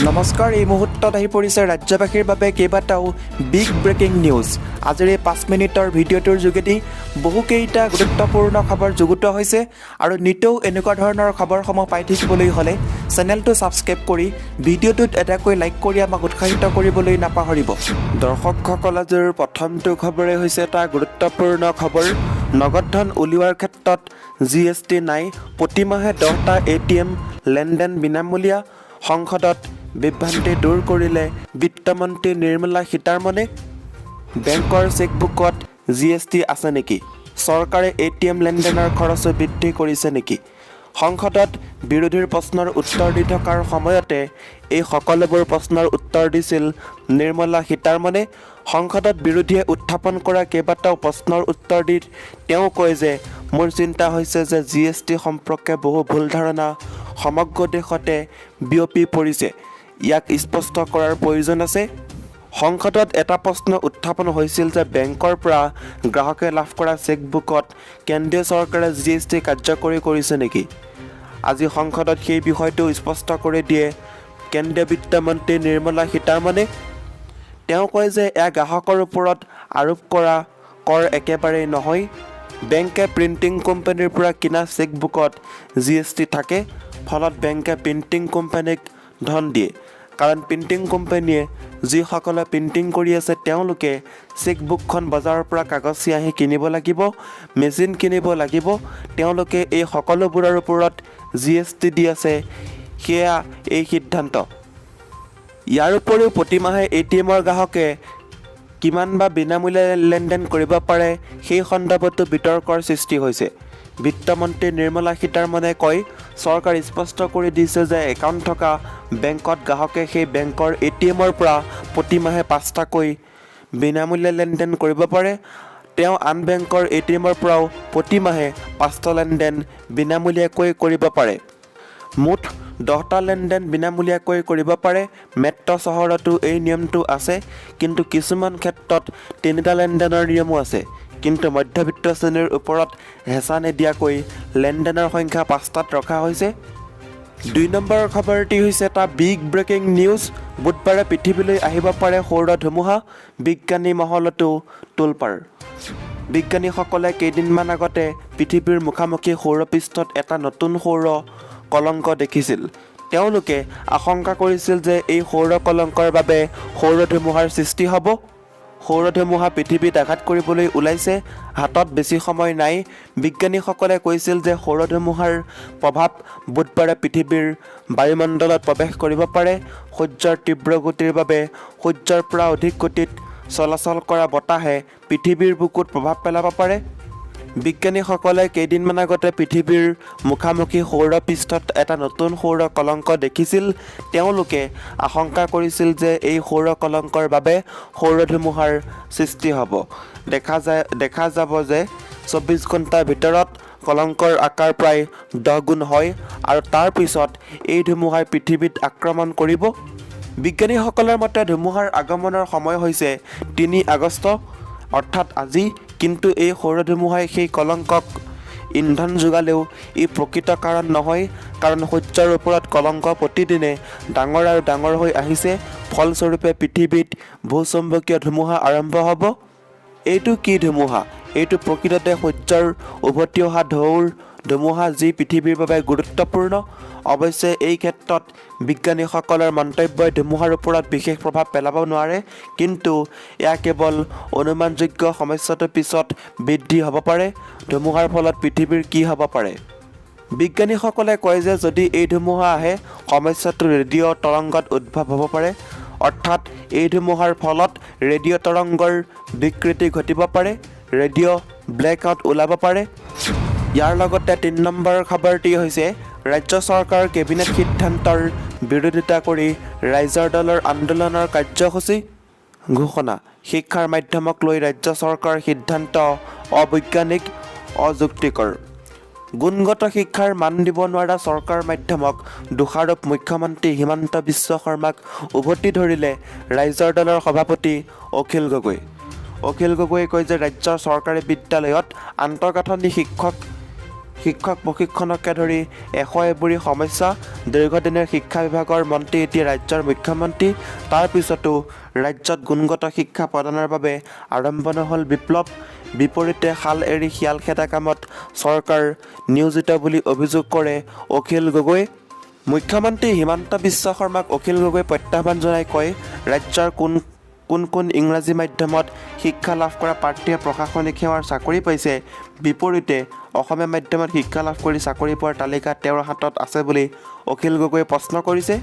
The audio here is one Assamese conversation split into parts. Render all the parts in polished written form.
নমস্কাৰ, এই মুহূৰ্তত আহি পৰিছে ৰাজ্যবাসীৰ বাবে কেইবাটাও বিগ ব্ৰেকিং নিউজ। আজিৰ এই 5 মিনিটৰ ভিডিঅ'টোৰ যোগেদি বহুকেইটা গুৰুত্বপূৰ্ণ খবৰ যুগুত হৈছে আৰু নিতৌ এনেকুৱা ধৰণৰ খবৰসমূহ পাই থাকিবলৈ হ'লে চেনেলটো ছাবস্ক্ৰাইব কৰি ভিডিঅ'টোত এটাকৈ লাইক কৰি আমাক উৎসাহিত কৰিবলৈ নাপাহৰিব। দৰ্শকসকল, আজিৰ প্ৰথমটো খবৰে হৈছে এটা গুৰুত্বপূৰ্ণ খবৰ। নগদ ধন উলিওৱাৰ ক্ষেত্ৰত GST নাই, প্ৰতিমাহে 10টা ATM লেনদেন বিনামূলীয়া। সংসদত বিভ্ৰান্তি দূৰ কৰিলে বিত্তমন্ত্ৰী নিৰ্মলা সীতাৰমণে। বেংকৰ চেকবুকত GST আছে নেকি? চৰকাৰে ATM লেনদেনৰ খৰচো বৃদ্ধি কৰিছে নেকি? সংসদত বিৰোধীৰ প্ৰশ্নৰ উত্তৰ দি থকাৰ সময়তে এই সকলোবোৰ প্ৰশ্নৰ উত্তৰ দিছিল নিৰ্মলা সীতাৰমণে। সংসদত বিৰোধীয়ে উত্থাপন কৰা কেইবাটাও প্ৰশ্নৰ উত্তৰ দি তেওঁ কয় যে মোৰ চিন্তা হৈছে যে GST সম্পৰ্কে বহু ভুল ধাৰণা সমগ্ৰ দেশতে বিয়পি পৰিছে। ইয়াক স্পষ্ট কৰাৰ প্ৰয়োজন আছে। সংসদত এটা প্ৰশ্ন উত্থাপন হৈছিল যে বেংকৰ পৰা গ্ৰাহকে লাভ কৰা চেকবুকত কেন্দ্ৰীয় চৰকাৰে GST কাৰ্যকৰী কৰিছে নেকি? আজি সংসদত সেই বিষয়টো স্পষ্ট কৰি দিয়ে কেন্দ্ৰীয় বিত্তমন্ত্ৰী নিৰ্মলা সীতাৰমণে। তেওঁ কয় যে এয়া গ্ৰাহকৰ ওপৰত আৰোপ কৰা কৰ একেবাৰেই নহয়। বেংকে প্ৰিণ্টিং কোম্পানীৰ পৰা কিনা চেকবুকত GST থাকে, ফলত বেংকে প্ৰিণ্টিং কোম্পানীক ধন দিয়ে। কাৰণ প্ৰিণ্টিং কোম্পানীয়ে যিসকলে প্ৰিণ্টিং কৰি আছে তেওঁলোকে চেকবুকখন বজাৰৰ পৰা কাগজ চিয়াহী কিনিব লাগিব, মেচিন কিনিব লাগিব। তেওঁলোকে এই সকলোবোৰৰ ওপৰত GST দি আছে, সেয়া এই সিদ্ধান্ত। ইয়াৰ উপৰিও প্ৰতিমাহে ATMৰ গ্ৰাহকে কিমান বা বিনামূলীয়া লেনদেন কৰিব পাৰে সেই সন্দৰ্ভতো বিতৰ্কৰ সৃষ্টি হৈছে। বিত্তমন্ত্ৰী নিৰ্মলা সীতাৰমণে কয়, চৰকাৰে স্পষ্ট কৰি দিছে যে একাউণ্ট থকা বেংকত গ্ৰাহকে সেই বেংকৰ ATMৰ পৰা প্ৰতিমাহে 5টাকৈ বিনামূলীয়া লেনদেন কৰিব পাৰে। তেওঁ আন বেংকৰ ATMৰ পৰাও প্ৰতিমাহে 5টা লেনদেন বিনামূলীয়াকৈ কৰিব পাৰে। মুঠ 10টা লেনদেন বিনামূলীয়াকৈ কৰিব পাৰে। মেট্ৰ' চহৰতো এই নিয়মটো আছে, কিন্তু কিছুমান ক্ষেত্ৰত 3টা লেনদেনৰ নিয়মো আছে। কিন্তু মধ্যবিত্ত শ্ৰেণীৰ ওপৰত হেঁচা নিদিয়াকৈ লেনদেনৰ সংখ্যা 5টাত ৰখা হৈছে। 2 নম্বৰ খবৰটি হৈছে এটা বিগ ব্ৰেকিং নিউজ। বুধবাৰে পৃথিৱীলৈ আহিব পাৰে সৌৰ ধুমুহা, বিজ্ঞানী মহলতো তোলপাৰ। বিজ্ঞানীসকলে কেইদিনমান আগতে পৃথিৱীৰ মুখামুখি সৌৰপৃষ্ঠত এটা নতুন সৌৰ কলংক দেখিছিল। তেওঁলোকে আশংকা কৰিছিল যে এই সৌৰ কলংকৰ বাবে সৌৰ ধুমুহাৰ সৃষ্টি হ'ব। সৌৰ ধুমুহা পৃথিৱীত আঘাত কৰিবলৈ ওলাইছে, হাতত বেছি সময় নাই। বিজ্ঞানীসকলে কৈছিল যে সৌৰ ধুমুহাৰ প্ৰভাৱ বুধবাৰে পৃথিৱীৰ বায়ুমণ্ডলত প্ৰৱেশ কৰিব পাৰে। সূৰ্যৰ তীব্ৰ গতিৰ বাবে সূৰ্যৰ পৰা অধিক গতিত চলাচল কৰা বতাহে পৃথিৱীৰ বুকুত প্ৰভাৱ পেলাব পাৰে। বিজ্ঞানীসকলে কেইদিনমান আগতে পৃথিৱীৰ মুখামুখি সৌৰপৃষ্ঠত এটা নতুন সৌৰ কলংক দেখিছিল। তেওঁলোকে আশংকা কৰিছিল যে এই সৌৰ কলংকৰ বাবে সৌৰ ধুমুহাৰ সৃষ্টি হ'ব। দেখা যাব যে 24 ঘণ্টাৰ ভিতৰত কলংকৰ আকাৰ প্ৰায় 10 গুণ হয় আৰু তাৰ পিছত এই ধুমুহাই পৃথিৱীত আক্ৰমণ কৰিব। বিজ্ঞানীসকলৰ মতে ধুমুহাৰ আগমনৰ সময় হৈছে 3 আগষ্ট, অৰ্থাৎ আজি। কিন্তু এই সৌৰ ধুমুহাই সেই কলংকক ইন্ধন যোগালেও ই প্ৰকৃত কাৰণ নহয়, কাৰণ সূৰ্যৰ ওপৰত কলংক প্ৰতিদিনে ডাঙৰ আৰু ডাঙৰ হৈ আহিছে। ফলস্বৰূপে পৃথিৱীত ভূচুম্বকীয় ধুমুহা আৰম্ভ হ'ব। এইটো কি ধুমুহা? এইটো প্ৰকৃততে সূৰ্যৰ উভতি অহা ঢৌৰ ধুমুহা, যি পৃথিৱীৰ বাবে গুৰুত্বপূৰ্ণ। অৱশ্যে এই ক্ষেত্ৰত বিজ্ঞানীসকলৰ মন্তব্যই ধুমুহাৰ ওপৰত বিশেষ প্ৰভাৱ পেলাব নোৱাৰে, কিন্তু এয়া কেৱল অনুমানযোগ্য। সমস্যাটো পিছত বৃদ্ধি হ'ব পাৰে। ধুমুহাৰ ফলত পৃথিৱীৰ কি হ'ব পাৰে? বিজ্ঞানীসকলে কয় যে যদি এই ধুমুহা আহে, সমস্যাটো ৰেডিঅ' তৰংগত উদ্ভৱ হ'ব পাৰে, অৰ্থাৎ এই ধুমুহাৰ ফলত ৰেডিঅ' তৰংগৰ বিকৃতি ঘটিব পাৰে, ৰেডিঅ' ব্লেকআউট ওলাব পাৰে। ইয়াৰ লগতে 3 নম্বৰ খবৰটি হৈছে ৰাজ্য চৰকাৰৰ কেবিনেট সিদ্ধান্তৰ বিৰোধিতা কৰি ৰাইজৰ দলৰ আন্দোলনৰ কাৰ্যসূচী ঘোষণা। শিক্ষাৰ মাধ্যমক লৈ ৰাজ্য চৰকাৰৰ সিদ্ধান্ত অবৈজ্ঞানিক, অযুক্তিকৰ। গুণগত শিক্ষাৰ মান দিব নোৱাৰা চৰকাৰ মাধ্যমক দোষাৰোপ মুখ্যমন্ত্ৰী হিমন্ত বিশ্ব শৰ্মাক উভতি ধৰিলে ৰাইজৰ দলৰ সভাপতি অখিল গগৈ। অখিল গগৈয়ে কয় যে ৰাজ্যৰ চৰকাৰী বিদ্যালয়ত আন্তঃগাঁথনি শিক্ষক শিক্ষক প্ৰশিক্ষণকে ধৰি এবুৰি সমস্যা। দীৰ্ঘদিনীয়া শিক্ষা বিভাগৰ মন্ত্ৰী এতিয়া ৰাজ্যৰ মুখ্যমন্ত্ৰী। তাৰ পিছতো ৰাজ্যত গুণগত শিক্ষা প্ৰদানৰ বাবে আৰম্ভ নহ'ল বিপ্লৱ। বিপৰীতে শাল এৰি শিয়াল খেদা কামত চৰকাৰ নিয়োজিত বুলি অভিযোগ কৰে অখিল গগৈ। মুখ্যমন্ত্ৰী হিমন্ত বিশ্ব শৰ্মাক অখিল গগৈ প্ৰত্যাহ্বান জনাই কয়, ৰাজ্যৰ কোন ইংৰাজী মাধ্যমত শিক্ষা লাভ কৰা প্ৰাৰ্থীয়ে প্ৰশাসনিক সেৱাৰ চাকৰি পাইছে। বিপৰীতে অসমীয়া মাধ্যমত শিক্ষা লাভ কৰি চাকৰি পোৱাৰ তালিকা তেওঁৰ হাতত আছে বুলি অখিল গগৈয়ে প্ৰশ্ন কৰিছে।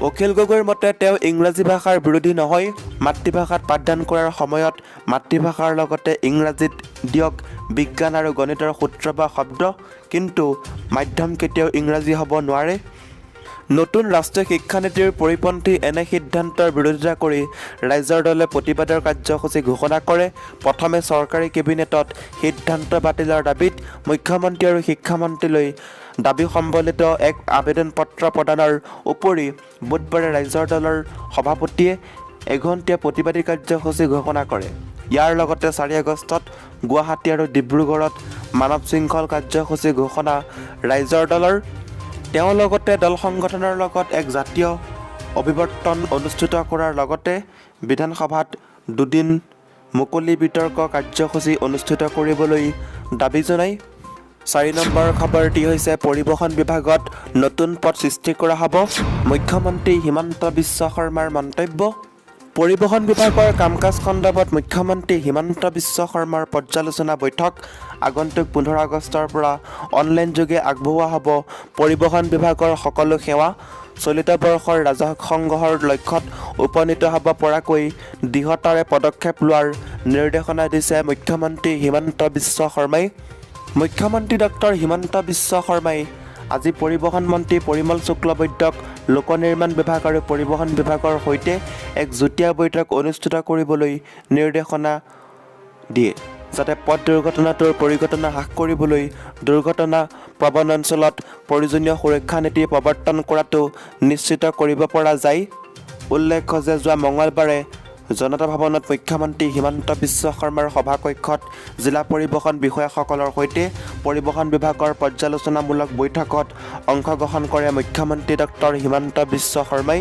অখিল গগৈৰ মতে তেওঁ ইংৰাজী ভাষাৰ বিৰোধী নহয়। মাতৃভাষাত পাঠদান কৰাৰ সময়ত মাতৃভাষাৰ লগতে ইংৰাজীত দিয়ক বিজ্ঞান আৰু গণিতৰ সূত্ৰ বা শব্দ, কিন্তু মাধ্যম কেতিয়াও ইংৰাজী হ'ব নোৱাৰে। নতুন ৰাষ্ট্ৰীয় শিক্ষানীতিৰ পৰিপন্থী এনে সিদ্ধান্তৰ বিৰোধিতা কৰি ৰাইজৰ দলে প্ৰতিবাদৰ কাৰ্যসূচী ঘোষণা কৰে। প্ৰথমে চৰকাৰী কেবিনেটত সিদ্ধান্ত বাতিলৰ দাবীত মুখ্যমন্ত্ৰী আৰু শিক্ষামন্ত্ৰীলৈ দাবী সম্বলিত এক আবেদন পত্ৰ প্ৰদানৰ উপৰি বুধবাৰে ৰাইজৰ দলৰ সভাপতিয়ে এঘণ্টীয়া প্ৰতিবাদী কাৰ্যসূচী ঘোষণা কৰে। ইয়াৰ লগতে 4 আগষ্টত গুৱাহাটী আৰু ডিব্ৰুগড়ত মানৱ শৃংখল কাৰ্যসূচী ঘোষণা ৰাইজৰ দলৰ। তেওঁ লগতে দল সংগঠনৰ লগত এক জাতীয় অভিৱৰ্তন অনুষ্ঠিত কৰাৰ লগতে বিধানসভাত 2 দিন মুকলি বিতৰ্ক কাৰ্যসূচী অনুষ্ঠিত কৰিবলৈ দাবী জনায়। 4 নম্বৰ খবৰটি হৈছে পৰিবহণ বিভাগত নতুন পদ সৃষ্টি কৰা হ'ব। মুখ্যমন্ত্ৰী হিমন্ত বিশ্ব শৰ্মাৰ মন্তব্য। পৰিবহণ বিভাগৰ কাম কাজ সন্দৰ্ভত মুখ্যমন্ত্ৰী হিমন্ত বিশ্ব শৰ্মাৰ পৰ্যালোচনা বৈঠক আগন্তুক 15 আগষ্টৰ পৰা অনলাইন যোগে আগবঢ়োৱা হ'ব। পৰিবহণ বিভাগৰ সকলো সেৱা চলিত বৰ্ষৰ ৰাজহ সংগ্ৰহৰ লক্ষ্যত উপনীত হ'ব পৰাকৈ দৃঢ়তাৰে পদক্ষেপ লোৱাৰ নিৰ্দেশনা দিছে মুখ্যমন্ত্ৰী হিমন্ত বিশ্ব শৰ্মাই। মুখ্যমন্ত্ৰী ডক্টৰ হিমন্ত বিশ্ব শৰ্মাই আজি পৰিবহণ মন্ত্ৰী পৰিমল শুক্লবৈদ্যক লোক নিৰ্মাণ বিভাগ আৰু পৰিবহণ বিভাগৰ সৈতে এক যুটীয়া বৈঠক অনুষ্ঠিত কৰিবলৈ নিৰ্দেশনা দিয়ে, যাতে পথ দুৰ্ঘটনাটোৰ পৰিঘটনা হ্ৰাস কৰিবলৈ দুৰ্ঘটনা প্ৰৱণ অঞ্চলত প্ৰয়োজনীয় সুৰক্ষা নীতি প্ৰৱৰ্তন কৰাটো নিশ্চিত কৰিব পৰা যায়। উল্লেখ্য যে যোৱা মঙলবাৰে জনতা ভৱনত মুখ্যমন্ত্ৰী হিমন্ত বিশ্ব শৰ্মাৰ সভাকক্ষত জিলা পৰিবহণ বিষয়াসকলৰ সৈতে পৰিবহণ বিভাগৰ পৰ্যালোচনামূলক বৈঠকত অংশগ্ৰহণ কৰে মুখ্যমন্ত্ৰী ডক্টৰ হিমন্ত বিশ্ব শৰ্মাই।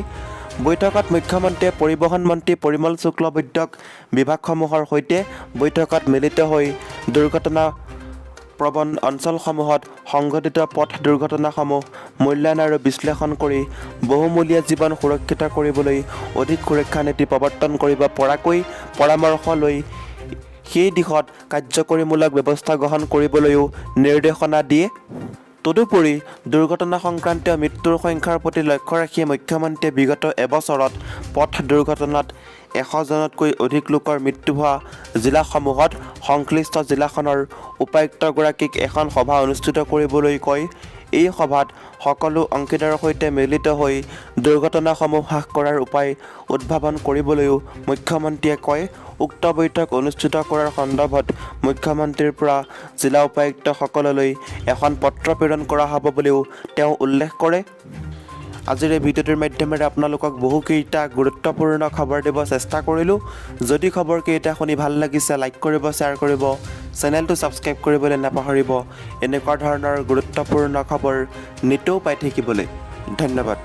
বৈঠকত মুখ্যমন্ত্ৰীয়ে পৰিবহণ মন্ত্ৰী পৰিমল শুক্লবৈদ্যক বিভাগসমূহৰ সৈতে বৈঠকত মিলিত হৈ দুৰ্ঘটনা প্ৰৱণ অঞ্চলসমূহত সংঘটিত পথ দুৰ্ঘটনাসমূহ মূল্যায়ন আৰু বিশ্লেষণ কৰি বহুমূলীয়া জীৱন সুৰক্ষিত কৰিবলৈ অধিক সুৰক্ষা নীতি প্ৰৱৰ্তন কৰিব পৰাকৈ পৰামৰ্শ লৈ সেই দিশত কাৰ্যকৰীমূলক ব্যৱস্থা গ্ৰহণ কৰিবলৈও নিৰ্দেশনা দিয়ে। তদুপৰি দুৰ্ঘটনা সংক্ৰান্তীয় মৃত্যুৰ সংখ্যাৰ প্ৰতি লক্ষ্য ৰাখি মুখ্যমন্ত্ৰীয়ে বিগত এবছৰত পথ দুৰ্ঘটনাত 100 জনতকৈ অধিক লোকৰ মৃত্যু হোৱা জিলাসমূহত সংশ্লিষ্ট জিলাখনৰ উপায়ুক্তগৰাকীক এখন সভা অনুষ্ঠিত কৰিবলৈ কয়। এই সভাত সকলো অংশীদাৰৰ সৈতে মিলিত হৈ দুৰ্ঘটনাসমূহ হ্ৰাস কৰাৰ উপায় উদ্ভাৱন কৰিবলৈও মুখ্যমন্ত্ৰীয়ে কয়। উক্ত বৈঠক অনুষ্ঠিত কৰাৰ সন্দৰ্ভত মুখ্যমন্ত্ৰীৰ পৰা জিলা উপায়ুক্তসকললৈ এখন পত্ৰ প্ৰেৰণ কৰা হ'ব বুলিও তেওঁ উল্লেখ কৰে। আজিৰ এই ভিডিঅ'টোৰ মাধ্যমেৰে আপোনালোকক বহুকেইটা গুৰুত্বপূৰ্ণ খবৰ দিব চেষ্টা কৰিলোঁ। যদি খবৰকেইটা শুনি ভাল লাগিছে লাইক কৰিব, শ্বেয়াৰ কৰিব, চেনেলটো ছাবস্ক্ৰাইব কৰিবলৈ নাপাহৰিব। এনেকুৱা ধৰণৰ গুৰুত্বপূৰ্ণ খবৰ নিতৌ পাই থাকিবলৈ। ধন্যবাদ।